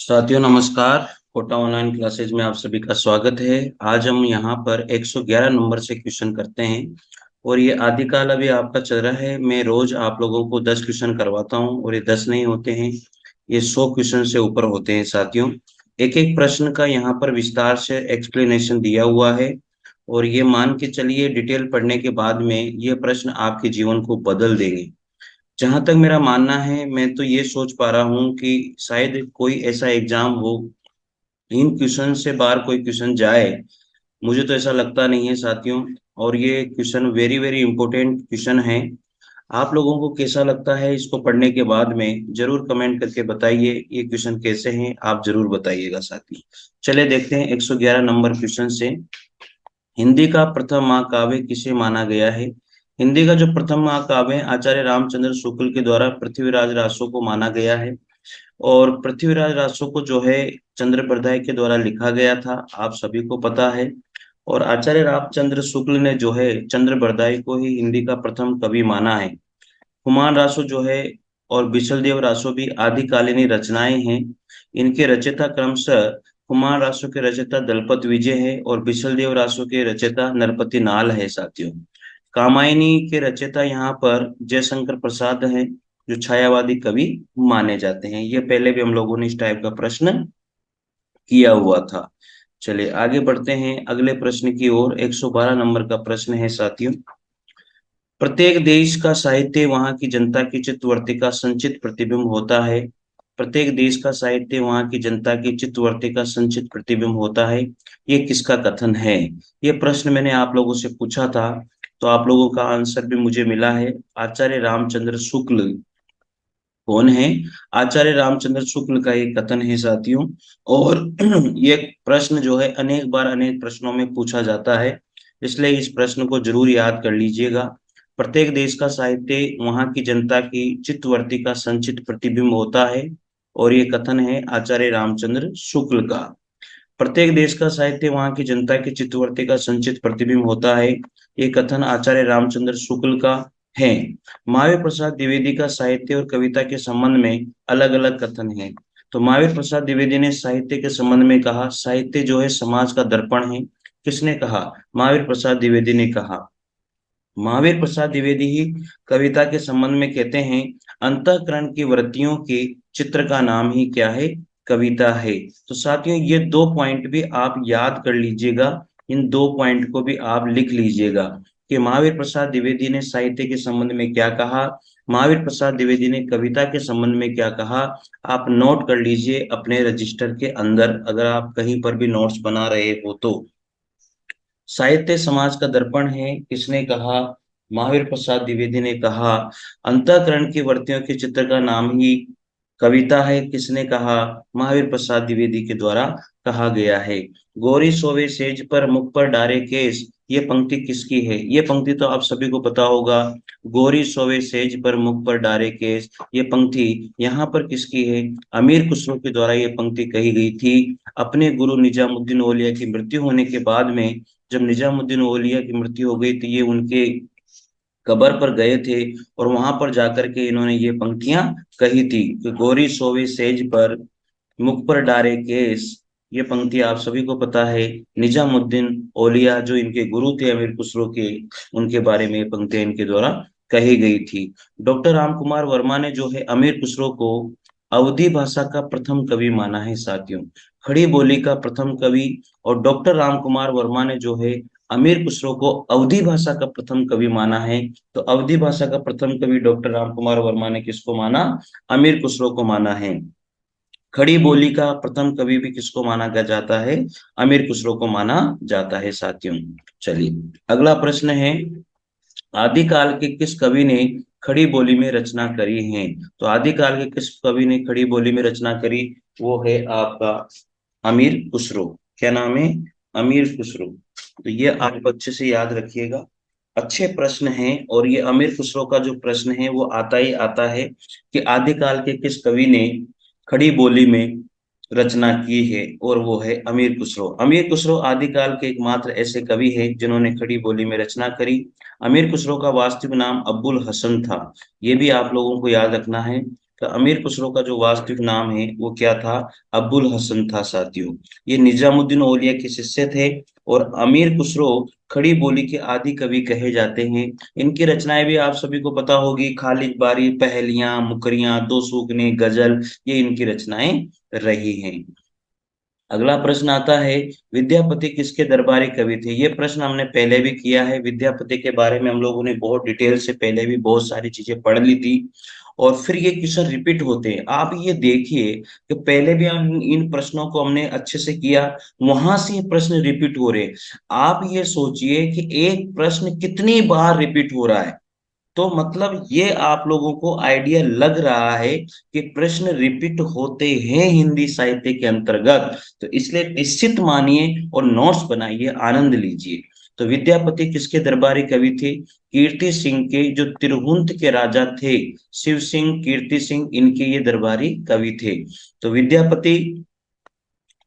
साथियों नमस्कार। Kota online classes में आप सभी का स्वागत है। आज हम यहाँ पर 111 नंबर से क्वेश्चन करते हैं और ये आदिकाल अभी आपका चल रहा है। मैं रोज आप लोगों को 10 क्वेश्चन करवाता हूँ और ये 10 नहीं होते हैं, ये 100 क्वेश्चन से ऊपर होते हैं साथियों। एक एक प्रश्न का यहाँ पर विस्तार से एक्सप्लेनेशन दिया हुआ है और ये मान के चलिए डिटेल पढ़ने के बाद में ये प्रश्न आपके जीवन को बदल देंगे। जहां तक मेरा मानना है, मैं तो ये सोच पा रहा हूँ कि शायद कोई ऐसा एग्जाम हो, इन क्वेश्चन से बाहर कोई क्वेश्चन जाए। मुझे तो ऐसा लगता नहीं है साथियों। और ये question very very important question है। आप लोगों को कैसा लगता है इसको पढ़ने के बाद में जरूर कमेंट करके बताइए, ये क्वेश्चन कैसे हैं आप जरूर बताइएगा साथी। चले देखते हैं 111 नंबर क्वेश्चन से। हिंदी का प्रथम महाकाव्य किसे माना गया है? हिंदी का जो प्रथम महाकाव्य है आचार्य रामचंद्र शुक्ल के द्वारा पृथ्वीराज रासो को माना गया है। और पृथ्वीराज रासो को जो है चंद्रप्रदाय के द्वारा लिखा गया था, आप सभी को पता है। और आचार्य रामचंद्र शुक्ल ने जो है चंद्रप्रदाय को ही हिंदी का प्रथम कवि माना है। हुमायूं रासो जो है और बिचल देव रासो भी आदिकालीन रचनाएं हैं। इनके रचयिता क्रमशः हुमायूं रासो के रचयिता दलपत विजय है और बिचल देव रासो के रचयिता नरपति नाल है साथियों। कामायनी के रचयिता यहाँ पर जयशंकर प्रसाद हैं, जो छायावादी कवि माने जाते हैं। ये पहले भी हम लोगों ने इस टाइप का प्रश्न किया हुआ था। चलिए आगे बढ़ते हैं अगले प्रश्न की ओर। 112 नंबर का प्रश्न है साथियों। प्रत्येक देश का साहित्य वहां की जनता की चित्तवृत्ति का संचित प्रतिबिंब होता है। प्रत्येक देश का साहित्य वहां की जनता की चित्तवृत्ति का संचित प्रतिबिंब होता है। ये किसका कथन है? ये प्रश्न मैंने आप लोगों से पूछा था, तो आप लोगों का आंसर भी मुझे मिला है। आचार्य रामचंद्र शुक्ल कौन है? आचार्य रामचंद्र शुक्ल का ये कथन है साथियों। और ये प्रश्न जो है अनेक बार अनेक प्रश्नों में पूछा जाता है, इसलिए इस प्रश्न को जरूर याद कर लीजिएगा। प्रत्येक देश का साहित्य वहां की जनता की चित्तवृत्ति का संचित प्रतिबिंब होता है, और ये कथन है आचार्य रामचंद्र शुक्ल का। प्रत्येक देश का साहित्य वहां की जनता की चित्तवृत्ति का संचित प्रतिबिंब होता है, ये कथन आचार्य रामचंद्र शुक्ल का है। महावीर प्रसाद द्विवेदी का साहित्य और कविता के संबंध में अलग अलग कथन है। तो महावीर प्रसाद द्विवेदी ने साहित्य के संबंध में कहा, साहित्य जो है समाज का दर्पण है। किसने कहा? महावीर प्रसाद द्विवेदी ने कहा। महावीर प्रसाद द्विवेदी ही कविता के संबंध में कहते हैं, अंतःकरण की वृत्तियों के चित्र का नाम ही क्या है? कविता है। तो साथियों ये दो पॉइंट भी आप याद कर लीजिएगा। इन दो पॉइंट को भी आप लिख लीजिएगा कि महावीर प्रसाद द्विवेदी ने साहित्य के संबंध में क्या कहा, महावीर प्रसाद द्विवेदी ने कविता के संबंध में क्या कहा। आप नोट कर लीजिए अपने रजिस्टर के अंदर, अगर आप कहीं पर भी नोट्स बना रहे हो तो। साहित्य समाज का दर्पण है, किसने कहा? महावीर प्रसाद द्विवेदी ने कहा। अंतःकरण की वृत्तियों के चित्र का नाम ही कविता है, किसने कहा? महावीर प्रसाद द्विवेदी के द्वारा कहा गया है। गोरी सोवे सेज पर मुख पर डारे केस, ये पंक्ति किसकी है? ये पंक्ति तो आप सभी को पता होगा। गोरी सोवे सेज पर मुख पर डारे केस, ये पंक्ति यहाँ पर किसकी है? अमीर खुसरो के द्वारा ये पंक्ति कही गई थी। अपने गुरु निजामुद्दीन औलिया की मृत्यु होने के बाद में, जब निजामुद्दीन औलिया की मृत्यु हो गई थी, ये उनके कबर पर गए थे और वहां पर जाकर के इन्होंने ये पंक्तियां कही थी कि गोरी सोवे सेज पर मुख पर डारे केस। ये पंक्ति आप सभी को पता है। निजामुद्दीन औलिया जो इनके गुरु थे अमीर खुसरो के, उनके बारे में ये पंक्तियां इनके द्वारा कही गई थी। डॉक्टर राम कुमार वर्मा ने जो है अमीर खुसरो को अवधी भाषा का प्रथम कवि माना है साथियों। खड़ी बोली का प्रथम कवि। और डॉक्टर राम कुमार वर्मा ने जो है अमीर खुसरो को अवधी भाषा का प्रथम कवि माना है। तो अवधी भाषा का प्रथम कवि डॉक्टर राम कुमार वर्मा ने किसको माना? अमीर खुसरो को माना है। खड़ी बोली का प्रथम कवि भी किसको माना गया जाता है? अमीर खुसरो को माना जाता है साथियों। चलिए अगला प्रश्न है, आदिकाल के किस कवि ने खड़ी बोली में रचना करी है? तो आदिकाल के किस कवि ने खड़ी बोली में रचना करी? वो है आपका अमीर खुसरो। क्या नाम है? अमीर खुसरो। तो ये आप अच्छे से याद रखिएगा। अच्छे प्रश्न हैं, और ये अमीर खुसरो का जो प्रश्न है वो आता ही आता है कि आदिकाल के किस कवि ने खड़ी बोली में रचना की है, और वो है अमीर खुसरो। अमीर खुसरो आदिकाल के एकमात्र ऐसे कवि हैं जिन्होंने खड़ी बोली में रचना करी। अमीर खुसरो का वास्तविक नाम अब्बुल हसन था। ये भी आप लोगों को याद रखना है। तो अमीर खुसरो का जो वास्तविक नाम है वो क्या था? अब्बुल हसन था साथियों। ये निजामुद्दीन औलिया के शिष्य थे और अमीर खुसरो खड़ी बोली के आदि कवि कहे जाते हैं। इनकी रचनाएं भी आप सभी को पता होगी, खालिद बारी, पहेलियां, मुकरियां, दो सूखने, गजल, ये इनकी रचनाएं रही हैं। अगला प्रश्न आता है, विद्यापति किसके दरबारी कवि थे? ये प्रश्न हमने पहले भी किया है। विद्यापति के बारे में हम लोगों ने बहुत डिटेल से पहले भी बहुत सारी चीजें पढ़ ली थी और फिर ये क्वेश्चन रिपीट होते हैं। आप ये देखिए कि पहले भी हम इन प्रश्नों को हमने अच्छे से किया, वहां से ये प्रश्न रिपीट हो रहे हैं। आप ये सोचिए कि एक प्रश्न कितनी बार रिपीट हो रहा है, तो मतलब ये आप लोगों को आइडिया लग रहा है कि प्रश्न रिपीट होते हैं हिंदी साहित्य के अंतर्गत। तो इसलिए निश्चित मानिए और नोट्स बनाइए, आनंद लीजिए। तो विद्यापति किसके दरबारी कवि थे? कीर्ति सिंह के, जो तिरहुत के राजा थे, शिव सिंह, कीर्ति सिंह, इनके ये दरबारी कवि थे। तो विद्यापति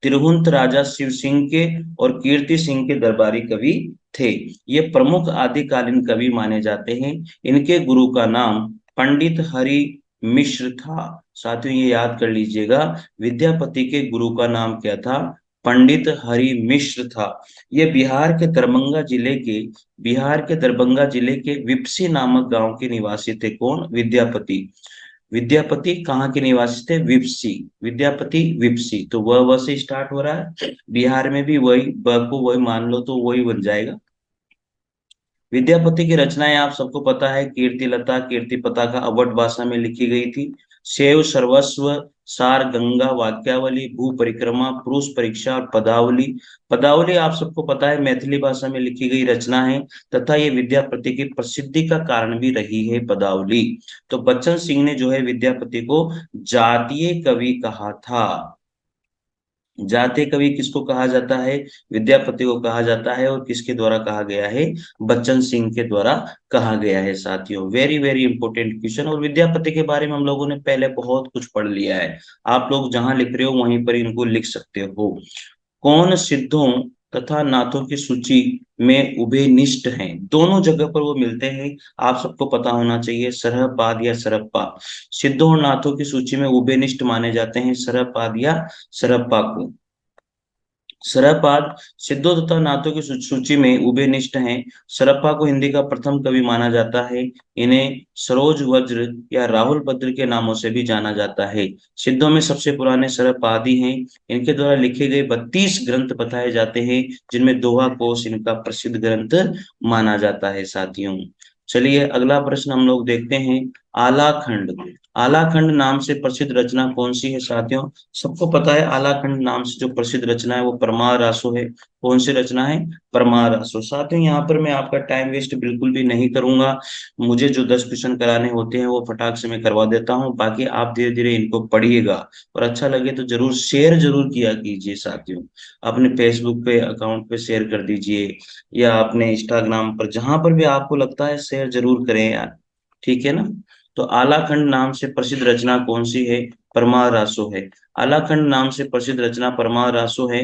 तिरहुत राजा शिव सिंह के और कीर्ति सिंह के दरबारी कवि थे। ये प्रमुख आदिकालीन कवि माने जाते हैं। इनके गुरु का नाम पंडित हरि मिश्र था। साथियों ये याद कर लीजिएगा, विद्यापति के गुरु का नाम क्या था? पंडित हरि मिश्र था। ये बिहार के दरभंगा जिले के विपसी नामक गांव के निवासी थे। कौन? विद्यापति। विद्यापति कहाँ के निवासी थे? विपसी। विद्यापति विपसी, तो वह से स्टार्ट हो रहा है। बिहार में भी वही, ब को वही मान लो तो वही बन जाएगा। विद्यापति की रचनाएं आप सबको पता है, कीर्ति लता, कीर्ति पताका अवध भाषा में लिखी गई थी। शैव सर्वस्व, सार गंगा, वाक्यावली, भू परिक्रमा, पुरुष परीक्षा और पदावली। पदावली आप सबको पता है मैथिली भाषा में लिखी गई रचना है तथा ये विद्यापति की प्रसिद्धि का कारण भी रही है पदावली। तो बच्चन सिंह ने जो है विद्यापति को जातीय कवि कहा था। जातीय कवि किसको कहा जाता है? विद्यापति को कहा जाता है। और किसके द्वारा कहा गया है? बच्चन सिंह के द्वारा कहा गया है साथियों। Very very important question. और विद्यापति के बारे में हम लोगों ने पहले बहुत कुछ पढ़ लिया है। आप लोग जहां लिख रहे हो वहीं पर इनको लिख सकते हो। कौन सिद्धों तथा नाथों की सूची में उभयनिष्ठ हैं? दोनों जगह पर वो मिलते हैं, आप सबको पता होना चाहिए। सरहपाद या सरप्पा। सिद्धों और नाथों की सूची में उभयनिष्ठ माने जाते हैं सरहपाद या सरप्पा को। सरहपाद सिद्धों तथा नाथों की सूची में उभयनिष्ठ हैं। सरप्पा को हिंदी का प्रथम कवि माना जाता है। इन्हें सरोज वज्र या राहुल भद्र के नामों से भी जाना जाता है। सिद्धों में सबसे पुराने सरहपादी हैं। इनके द्वारा लिखे गए 32 ग्रंथ बताए जाते हैं, जिनमें दोहा कोश इनका प्रसिद्ध ग्रंथ माना जाता है साथियों। चलिए अगला प्रश्न हम लोग देखते हैं। आलाखंड। आलाखंड नाम से प्रसिद्ध रचना कौन सी है साथियों? सबको पता है आलाखंड नाम से जो प्रसिद्ध रचना है वो परमार आसो है। कौन सी रचना है? परमार आसो। साथियों यहाँ पर मैं आपका टाइम वेस्ट बिल्कुल भी नहीं करूंगा। मुझे जो 10 क्वेश्चन कराने होते हैं वो फटाक से मैं करवा देता हूँ, बाकी आप धीरे धीरे इनको पढ़िएगा। और अच्छा लगे तो जरूर शेयर जरूर किया कीजिए साथियों। अपने फेसबुक पे अकाउंट पे शेयर कर दीजिए या अपने इंस्टाग्राम पर, जहां पर भी आपको लगता है शेयर जरूर करें यार। ठीक है ना? तो आलाखंड नाम से प्रसिद्ध रचना कौन सी है? परमार आसो है। आलाखंड नाम से प्रसिद्ध रचना परमार आसो है।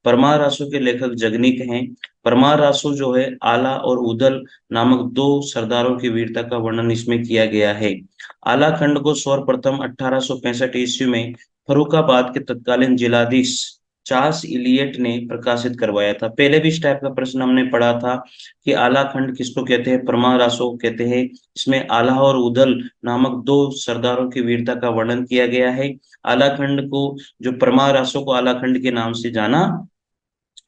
परमार आसो के लेखक जगनीक हैं। परमार आसो जो है, आला और उदल नामक दो सरदारों की वीरता का वर्णन इसमें किया गया है। आलाखंड को सर्वप्रथम 1865 ईस्वी में फर्रुखाबाद के तत्कालीन जिलाधीश चार्ल्स इलियट ने प्रकाशित करवाया था। पहले भी इस टाइप का प्रश्न हमने पढ़ा था कि आलाखंड किसको कहते हैं? परमार आसो को कहते हैं। इसमें आला और उदल नामक दो सरदारों की वीरता का वर्णन किया गया है। आलाखंड को, जो परमार आसो को आलाखंड के नाम से जाना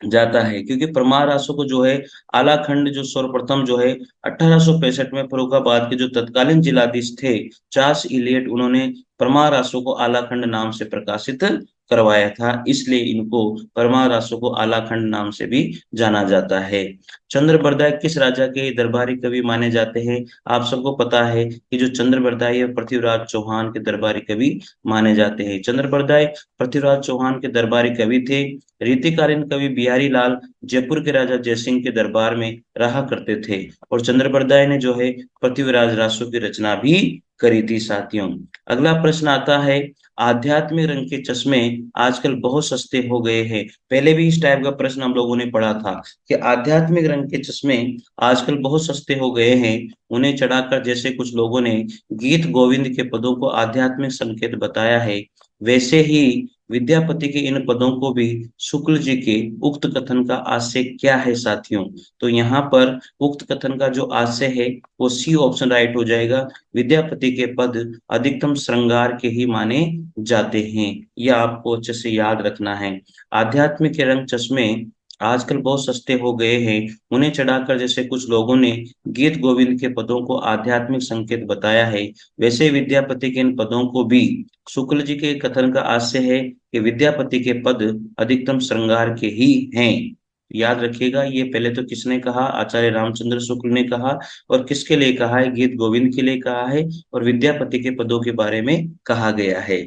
जाता है क्योंकि परमार आसो को जो है आलाखंड जो सर्वप्रथम जो है 1865 में फर्रुखाबाद के जो तत्कालीन जिलाधीश थे चार्ल्स इलियट, उन्होंने परमार आसो को आलाखंड नाम से प्रकाशित करवाया था। इसलिए इनको परमार आसो को आलाखंड नाम से भी जाना जाता है। चंद्रबरदाई किस राजा के दरबारी कवि माने जाते हैं? आप सबको पता है कि जो चंद्रबरदाई है पृथ्वीराज चौहान के दरबारी कवि माने जाते हैं। चंद्रबरदाई पृथ्वीराज चौहान के दरबारी कवि थे। रीतिकालीन कवि बिहारी लाल जयपुर के राजा जयसिंह के दरबार में रहा करते थे। और चंद्रबरदाई ने जो है पृथ्वीराज रासो की रचना भी करी थी साथियों। अगला प्रश्न आता है, आध्यात्मिक रंग के चश्मे आजकल बहुत सस्ते हो गए हैं। पहले भी इस टाइप का प्रश्न हम लोगों ने पढ़ा था कि आध्यात्मिक रंग के चश्मे आजकल बहुत सस्ते हो गए हैं। उन्हें चढ़ाकर जैसे कुछ लोगों ने गीत गोविंद के पदों को आध्यात्मिक संकेत बताया है, वैसे ही विद्यापति के इन पदों को भी शुक्ल जी के उक्त कथन का आशय क्या है साथियों? तो यहाँ पर उक्त कथन का जो आशय है वो सी ऑप्शन राइट हो जाएगा। विद्यापति के पद अधिकतम श्रृंगार के ही माने जाते हैं, यह आपको अच्छे से याद रखना है। आध्यात्मिक के रंग चश्मे आजकल बहुत सस्ते हो गए हैं। उन्हें चढ़ाकर जैसे कुछ लोगों ने गीत गोविंद के पदों को आध्यात्मिक संकेत बताया है, वैसे विद्यापति के इन पदों को भी शुक्ल जी के कथन का आशय है कि विद्यापति के पद अधिकतम श्रृंगार के ही हैं। याद रखिएगा, ये पहले तो किसने कहा? आचार्य रामचंद्र शुक्ल ने कहा। और किसके लिए कहा है? गीत गोविंद के लिए कहा है और विद्यापति के पदों के बारे में कहा गया है।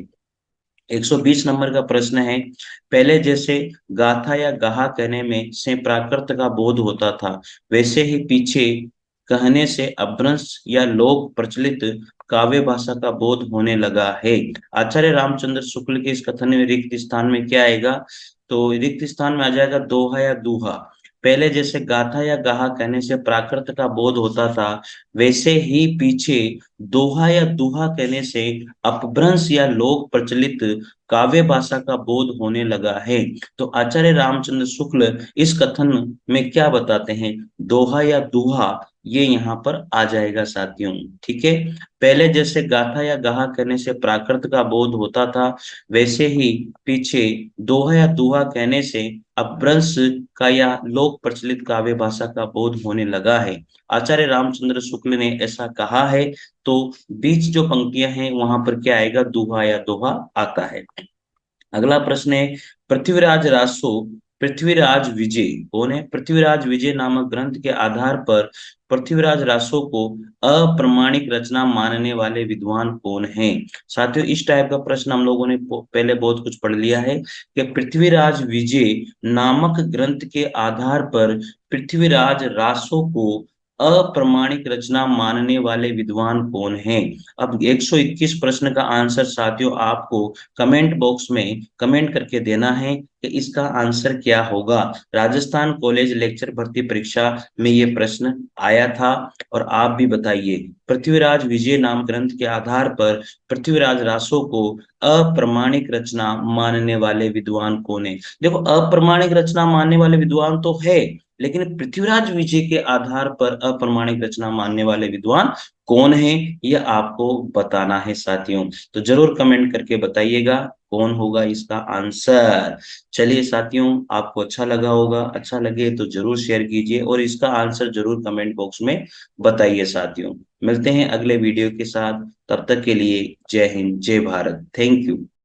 120 नंबर का प्रश्न है, पहले जैसे गाथा या गाहा कहने में से प्राकृत का बोध होता था, वैसे ही पीछे कहने से अपभ्रंश या लोक प्रचलित काव्य भाषा का बोध होने लगा है। आचार्य रामचंद्र शुक्ल के इस कथन में रिक्त स्थान में क्या आएगा? तो रिक्त स्थान में आ जाएगा दोहा या दूहा। पहले जैसे गाथा या गाहा कहने से प्राकृत का बोध होता था, वैसे ही पीछे दोहा या दूहा कहने से अपभ्रंश या लोक प्रचलित काव्य भाषा का बोध होने लगा है। तो आचार्य रामचंद्र शुक्ल इस कथन में क्या बताते हैं? दोहा या दूहा, ये यहाँ पर आ जाएगा साथियों। ठीक है, पहले जैसे गाथा या गाहा कहने से प्राकृत का बोध होता था, वैसे ही पीछे दोहा या दूहा कहने से अपभ्रंश का या लोक प्रचलित काव्य भाषा का बोध होने लगा है। आचार्य रामचंद्र शुक्ल ने ऐसा कहा है, तो बीच जो पंक्तियां हैं वहां पर क्या आएगा? दोहा या दोहा आता है। अगला प्रश्न है, पृथ्वीराज रासो पृथ्वीराज विजय कौन है? पृथ्वीराज विजय नामक ग्रंथ के आधार पर पृथ्वीराज रासो को अप्रमाणिक रचना मानने वाले विद्वान कौन हैं? साथियों, इस टाइप का प्रश्न हम लोगों ने पहले बहुत कुछ पढ़ लिया है कि पृथ्वीराज विजय नामक ग्रंथ के आधार पर पृथ्वीराज रासो को अप्रमाणिक रचना मानने वाले विद्वान कौन हैं? अब 121 प्रश्न का आंसर साथियों आपको कमेंट बॉक्स में कमेंट करके देना है कि इसका आंसर क्या होगा। राजस्थान कॉलेज लेक्चर भर्ती परीक्षा में ये प्रश्न आया था और आप भी बताइए, पृथ्वीराज विजय नाम ग्रंथ के आधार पर पृथ्वीराज रासो को अप्रमाणिक रचना मानने वाले विद्वान कौन है? देखो, अप्रमाणिक रचना मानने वाले विद्वान तो है, लेकिन पृथ्वीराज विजय के आधार पर अप्रमाणिक रचना मानने वाले विद्वान कौन है, यह आपको बताना है साथियों। तो जरूर कमेंट करके बताइएगा कौन होगा इसका आंसर। चलिए साथियों, आपको अच्छा लगा होगा, अच्छा लगे तो जरूर शेयर कीजिए और इसका आंसर जरूर कमेंट बॉक्स में बताइए साथियों। मिलते हैं अगले वीडियो के साथ, तब तक के लिए जय हिंद जय भारत, थैंक यू।